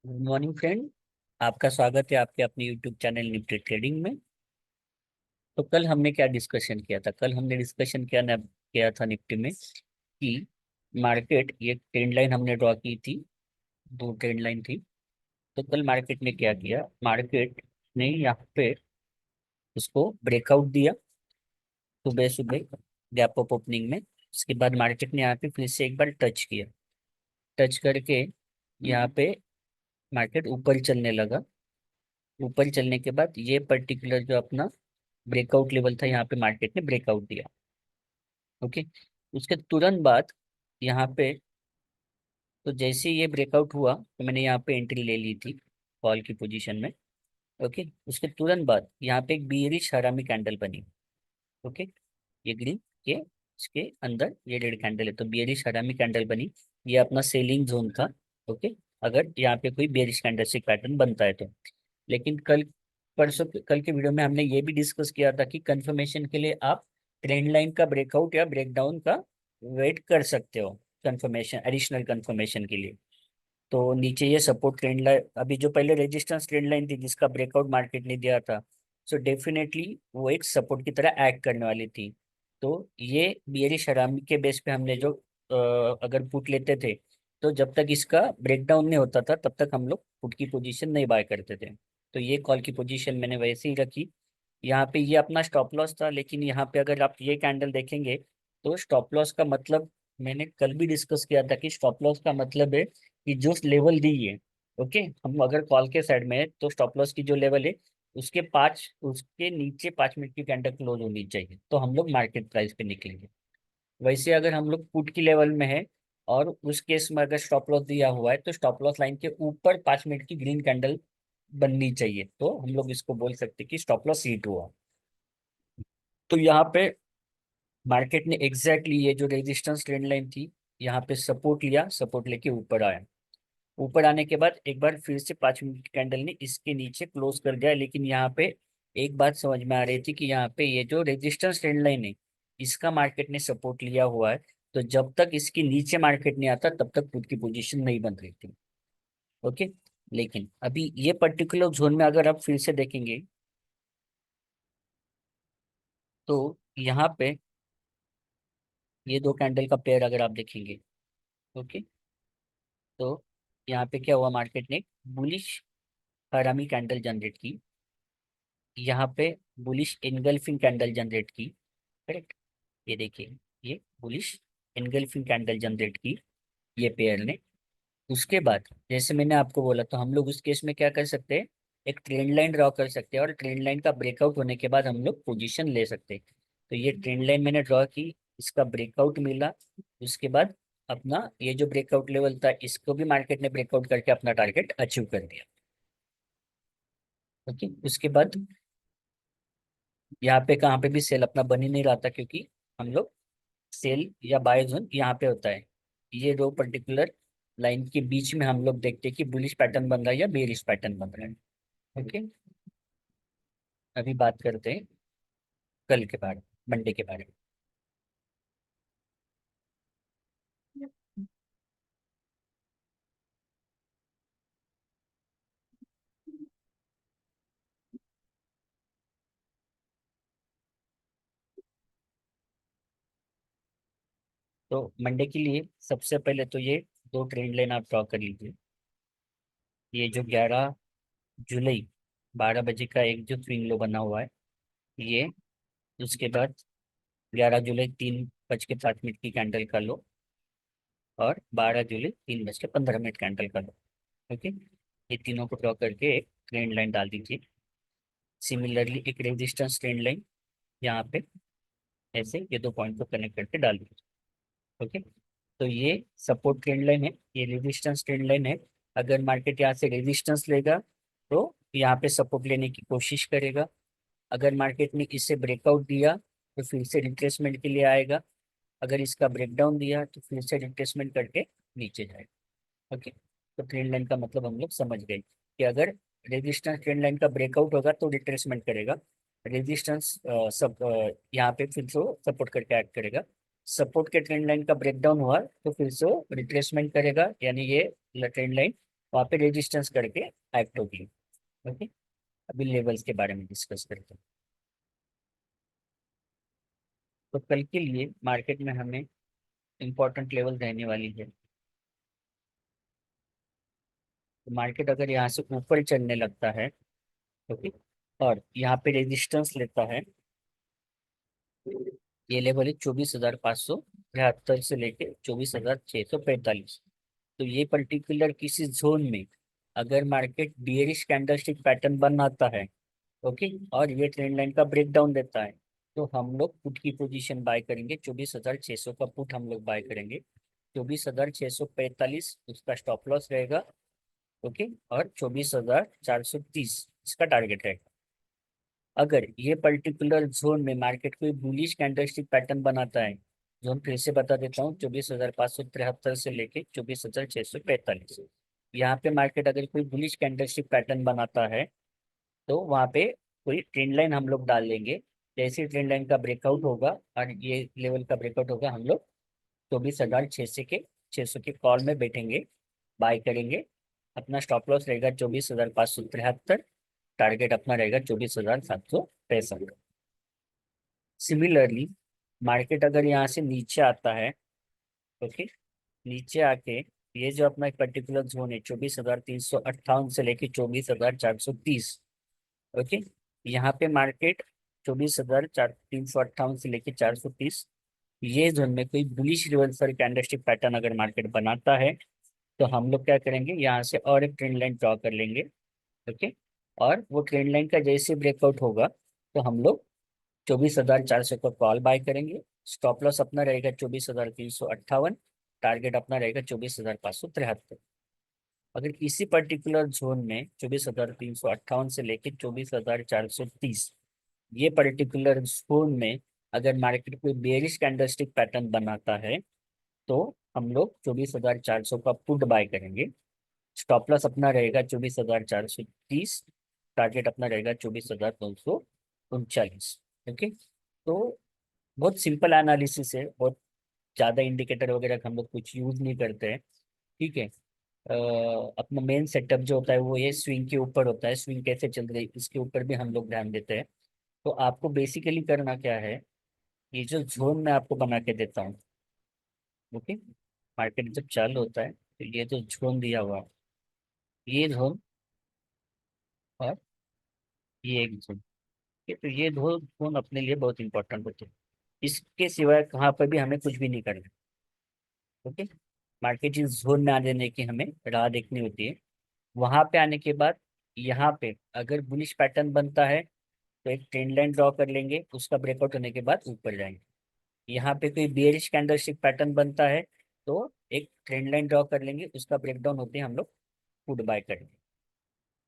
Good morning friend. आपका स्वागत है आपके अपने यूट्यूब चैनल निफ्टी ट्रेडिंग में। तो कल हमने क्या डिस्कशन किया था? कल हमने डिस्कशन किया था निफ्टी में कि मार्केट, ये ट्रेंड लाइन हमने ड्रॉ की थी, दो ट्रेंड लाइन थी। तो कल मार्केट ने क्या किया? मार्केट ने यहाँ पे उसको ब्रेकआउट दिया सुबह सुबह गैप अप ओपनिंग में। उसके बाद मार्केट ने यहाँ पे फिर से एक बार टच किया। टच करके यहाँ पे मार्केट ऊपर चलने लगा। ऊपर चलने के बाद ये पर्टिकुलर जो अपना ब्रेकआउट लेवल था, यहाँ पे मार्केट ने ब्रेकआउट दिया। ओके। उसके तुरंत बाद यहाँ पे, तो जैसे ये ब्रेकआउट हुआ तो मैंने यहाँ पे एंट्री ले ली थी कॉल की पोजीशन में। ओके। उसके तुरंत बाद यहाँ पे एक बीयरिश हरामी कैंडल बनी। ओके। ये ग्रीन, ये इसके अंदर ये रेड कैंडल है, तो बियरिश हरामी कैंडल बनी। ये अपना सेलिंग जोन था। ओके। अगर यहाँ पे कोई बियरिश कैंडलस्टिक पैटर्न बनता है तो। लेकिन कल के वीडियो में हमने ये भी डिस्कस किया था कि कंफर्मेशन के लिए आप ट्रेंड लाइन का ब्रेकआउट या ब्रेकडाउन का वेट कर सकते हो, कंफर्मेशन, एडिशनल कंफर्मेशन के लिए। तो नीचे ये सपोर्ट ट्रेंड लाइन, अभी जो पहले रेजिस्टेंस ट्रेंड लाइन थी जिसका ब्रेकआउट मार्केट ने दिया था, सो डेफिनेटली वो एक सपोर्ट की तरह एक्ट करने वाली थी। तो ये बियरिश हरामी के बेस पे हमने जो अगर पुट लेते थे, तो जब तक इसका ब्रेकडाउन नहीं होता था तब तक हम लोग पुट की पोजीशन नहीं बाय करते थे। तो ये कॉल की पोजीशन मैंने वैसे ही रखी। यहाँ पे ये अपना स्टॉप लॉस था, लेकिन यहाँ पे अगर आप ये कैंडल देखेंगे तो स्टॉप लॉस का मतलब, मैंने कल भी डिस्कस किया था कि स्टॉप लॉस का मतलब है कि जो लेवल दी है, ओके, हम अगर कॉल के साइड में है तो स्टॉप लॉस की जो लेवल है उसके नीचे 5 मिनट की कैंडल क्लोज होनी चाहिए, तो हम लोग मार्केट प्राइस पे निकलेंगे। वैसे अगर हम लोग पुट की लेवल में है और उस केस में अगर स्टॉप लॉस दिया हुआ है तो स्टॉप लॉस लाइन के ऊपर 5 मिनट की ग्रीन कैंडल बननी चाहिए, तो हम लोग इसको बोल सकते हैं कि स्टॉप लॉस हिट हुआ। तो यहाँ पे मार्केट ने एग्जैक्टली ये जो रेजिस्टेंस ट्रेंड लाइन थी, यहाँ पे सपोर्ट लिया, सपोर्ट लेके ऊपर आया। ऊपर आने के बाद एक बार फिर से 5 मिनट कैंडल ने इसके नीचे क्लोज कर दिया, लेकिन यहाँ पे एक बात समझ में आ रही थी कि यहाँ पे ये जो रेजिस्टेंस ट्रेंड लाइन है, इसका मार्केट ने सपोर्ट लिया हुआ है। तो जब तक इसके नीचे मार्केट नहीं आता तब तक पुट की पोजीशन नहीं बन रही थी। ओके। लेकिन अभी ये पर्टिकुलर जोन में अगर आप फिर से देखेंगे तो यहाँ पे ये दो कैंडल का पेयर अगर आप देखेंगे, ओके, तो यहाँ पे क्या हुआ, मार्केट ने बुलिश हरामी कैंडल जनरेट की, यहाँ पे बुलिश इनगल्फिंग कैंडल जनरेट की। करेक्ट। ये देखिए, ये बुलिश इनगल्फिंग कैंडल जनरेट की ये पेयर ने। उसके बाद जैसे मैंने आपको बोला, तो हम लोग उस केस में क्या कर सकते हैं, एक ट्रेंड लाइन ड्रॉ कर सकते हैं और ट्रेंड लाइन का ब्रेकआउट होने के बाद हम लोग पोजीशन ले सकते हैं। तो ये ट्रेंड लाइन मैंने ड्रॉ की, इसका ब्रेकआउट मिला। उसके बाद अपना ये जो ब्रेकआउट लेवल था इसको भी मार्केट ने ब्रेकआउट करके अपना टारगेट अचीव कर दिया। ओके। उसके बाद यहाँ पे कहाँ पे भी सेल अपना बन ही नहीं रहा था, क्योंकि हम लोग सेल या बाय जोन यहाँ पे होता है। ये दो पर्टिकुलर लाइन के बीच में हम लोग देखते हैं कि बुलिश पैटर्न बन रहा है या बेरिश पैटर्न बन रहा है। ओके। अभी बात करते हैं कल के बारे में, मंडे के बारे में। तो मंडे के लिए सबसे पहले तो ये दो ट्रेंड लाइन आप ड्रॉ कर लीजिए। ये जो 11 जुलाई 12 बजे का एक जो स्विंग लो बना हुआ है, ये। उसके बाद 11 जुलाई 3 बज के 5 मिनट की कैंडल का लो, और 12 जुलाई 3 बज के 15 मिनट कैंडल का लो। ओके। ये तीनों को ड्रॉ करके एक ट्रेंड लाइन डाल दीजिए। सिमिलरली एक रेजिस्टेंस ट्रेंड लाइन यहाँ पे ऐसे ये दो पॉइंट को कनेक्ट करके डाल दीजिए। ओके। तो ये सपोर्ट ट्रेंड लाइन है, ये रेजिस्टेंस ट्रेंड लाइन है। अगर मार्केट यहाँ से रेजिस्टेंस लेगा तो यहाँ पे सपोर्ट लेने की कोशिश करेगा। अगर मार्केट ने इससे ब्रेकआउट दिया तो फिर से रिट्रेसमेंट के लिए आएगा। अगर इसका ब्रेकडाउन दिया तो फिर से रिट्रेसमेंट करके नीचे जाएगा। ओके। तो ट्रेंड लाइन का मतलब हम लोग समझ गए कि अगर रेजिस्टेंस ट्रेंड लाइन का ब्रेकआउट होगा तो रिट्रेसमेंट करेगा। रेजिस्टेंस सब यहाँ पे फिर से सपोर्ट करके ऐड करेगा। सपोर्ट के ट्रेंड लाइन का ब्रेकडाउन हुआ तो फिर से रिट्रेसमेंट करेगा, यानी ये ट्रेंड लाइन वहाँ पे रेजिस्टेंस करके एक्ट होगी। ओके, अभी लेवल्स के बारे में डिस्कस करते हैं। तो कल के लिए मार्केट में हमें इंपॉर्टेंट लेवल रहने वाली है। तो मार्केट अगर यहाँ से ऊपर चलने लगता है, ओके, और यहाँ पे रेजिस्टेंस लेता है, ये लेवल है 24,573 से लेके 24,645। तो ये पर्टिकुलर किसी जोन में अगर मार्केट बियरिश कैंडलस्टिक पैटर्न बनाता है, ओके, और ये ट्रेंड लाइन का ब्रेकडाउन देता है, तो हम लोग पुट की पोजीशन बाय करेंगे। 24,600 का पुट हम लोग बाय करेंगे। 24,645 उसका स्टॉप लॉस रहेगा, ओके, और 24,430 इसका टारगेट है। अगर ये पर्टिकुलर जोन में मार्केट कोई बुलिश कैंडलस्टिक पैटर्न बनाता है, जोन फिर से बता देता हूँ, 24,573 से लेके 24,645, यहाँ पे मार्केट अगर कोई बुलिश कैंडलस्टिक पैटर्न बनाता है, तो वहाँ पे कोई ट्रेंड लाइन हम लोग डाल लेंगे। जैसे ट्रेंड लाइन का ब्रेकआउट होगा और ये लेवल का ब्रेकआउट होगा, हम लोग 24,600 के कॉल में बैठेंगे, बाय करेंगे। अपना स्टॉप लॉस रहेगा 24,573, टारगेट अपना रहेगा 24,765। सिमिलरली मार्केट अगर यहाँ से नीचे आता है, ओके, नीचे आके ये जो अपना एक पर्टिकुलर जोन है 24,358 से लेके 24,430, ओके, यहाँ पे मार्केट 24,358 से लेके 430, ये जोन में कोई बुलिश रिवर्सल कैंडलस्टिक पैटर्न अगर मार्केट बनाता है, तो हम लोग क्या करेंगे, यहाँ से और एक ट्रेंड लाइन ड्रॉ कर लेंगे, ओके, और वो ट्रेंड लाइन का जैसे ब्रेकआउट होगा, तो हम लोग 24,400 का कॉल बाय करेंगे। स्टॉप लॉस अपना रहेगा 24,358, टारगेट अपना रहेगा 24,573। अगर किसी पर्टिकुलर जोन में 24,358 से लेके 24,430, ये पर्टिकुलर जोन में अगर मार्केट कोई बेरिश कैंडलस्टिक पैटर्न बनाता है, तो हम लोग 24,400 का पुट बाय करेंगे। स्टॉप लॉस अपना रहेगा 24,430, टारगेट अपना रहेगा 24,239। ओके, तो बहुत सिंपल एनालिसिस है, बहुत ज़्यादा इंडिकेटर वगैरह का हम लोग कुछ यूज नहीं करते हैं। ठीक है, अपना मेन सेटअप जो होता है वो ये स्विंग के ऊपर होता है, स्विंग कैसे चल रही है इसके ऊपर भी हम लोग ध्यान देते हैं। तो आपको बेसिकली करना क्या है, ये जो जोन मैं आपको बना के देता हूँ, ओके, मार्केट जब चालू होता है तो ये जो जोन दिया हुआ है, ये जोन और ये एक जोन, तो ये दो जोन अपने लिए बहुत इंपॉर्टेंट होते हैं। इसके सिवाय कहाँ पर भी हमें कुछ भी नहीं करना। ओके, मार्केट इस जोन में आ जाने की हमें राह देखनी होती है। वहां पे आने के बाद यहाँ पे अगर बुलिश पैटर्न बनता है, तो एक ट्रेंड लाइन ड्रॉ कर लेंगे, उसका ब्रेकआउट होने के बाद ऊपर जाएंगे। यहाँ पे कोई बियरिश कैंडलस्टिक पैटर्न बनता है, तो एक ट्रेंड लाइन ड्रॉ कर लेंगे, उसका ब्रेकडाउन होते हैं हम लोग पुट बाय करेंगे।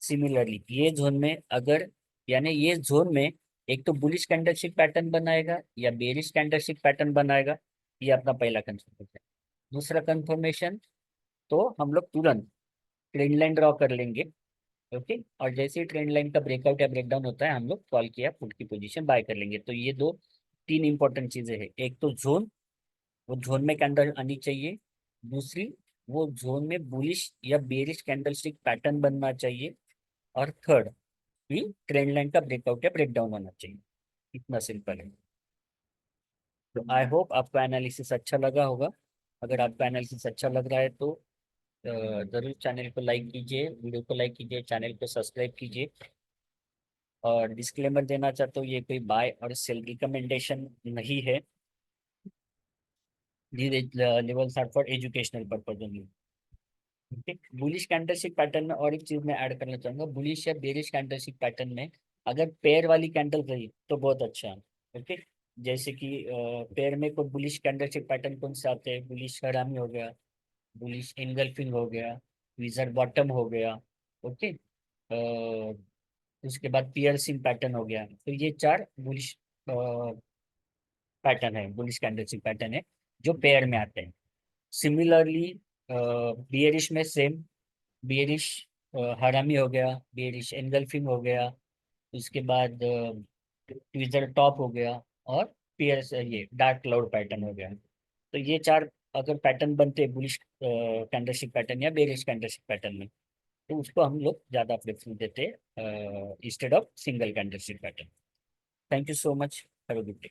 सिमिलरली ये जोन में अगर, यानी ये जोन में एक तो बुलिश कैंडलस्टिक पैटर्न बनाएगा या बेरिश कैंडलस्टिक पैटर्न बनाएगा, ये अपना पहला कंफर्मेशन। दूसरा कंफर्मेशन, तो हम लोग तुरंत ट्रेंड लाइन ड्रॉ कर लेंगे, ओके, और जैसे ही ट्रेंड लाइन का ब्रेकआउट या ब्रेकडाउन होता है, हम लोग कॉल किया पुट की पोजीशन बाय कर लेंगे। तो ये दो तीन इंपॉर्टेंट चीजें हैं, एक तो जोन, वो जोन में कैंडल आनी चाहिए। दूसरी, वो जोन में बुलिश या बेरिश कैंडलस्टिक पैटर्न बनना चाहिए। और थर्ड, कि ट्रेंड लाइन का ब्रेकआउट या ब्रेकडाउन होना चाहिए। इतना सिंपल है। तो आई होप आपका एनालिसिस अच्छा लगा होगा। अगर आपका एनालिसिस अच्छा लग रहा है तो जरूर चैनल को लाइक कीजिए, वीडियो को लाइक कीजिए, चैनल को सब्सक्राइब कीजिए। और डिस्क्लेमर देना चाहता हूँ, ये कोई बाय और सेल रिकमेंडेशन नहीं है। Levels are for educational purpose only. ठीक, बुलिश कैंडलस्टिक पैटर्न में और एक चीज मैं ऐड करना चाहूंगा, बुलिश या बेरिश कैंडलस्टिक पैटर्न में अगर पेयर वाली कैंडल रही तो बहुत अच्छा है। ओके, जैसे कि पेयर में कोई बुलिश कैंडलस्टिक पैटर्न कौन से आते हैं, बुलिश हरामी हो गया, बुलिश एंगल्फिंग हो गया, विजर बॉटम हो गया, ओके, उसके बाद पियर्सिंग पैटर्न हो गया। तो ये चार बुलिश पैटर्न है, बुलिश कैंडलस्टिक पैटर्न है जो पेयर में आते हैं। सिमिलरली बियरिश में सेम, बियरिश हरामी हो गया, बियरिश एनगल्फिंग हो गया, उसके बाद ट्विजर टॉप हो गया, और पियर्स ये डार्क क्लाउड पैटर्न हो गया। तो ये चार अगर पैटर्न बनते हैं बुलिश कैंडलस्टिक पैटर्न या बेरिश कैंडलस्टिक पैटर्न में, तो उसको हम लोग ज्यादा प्रेफरेंस देते हैं instead of single candlestick pattern. Thank you so much, have a good day.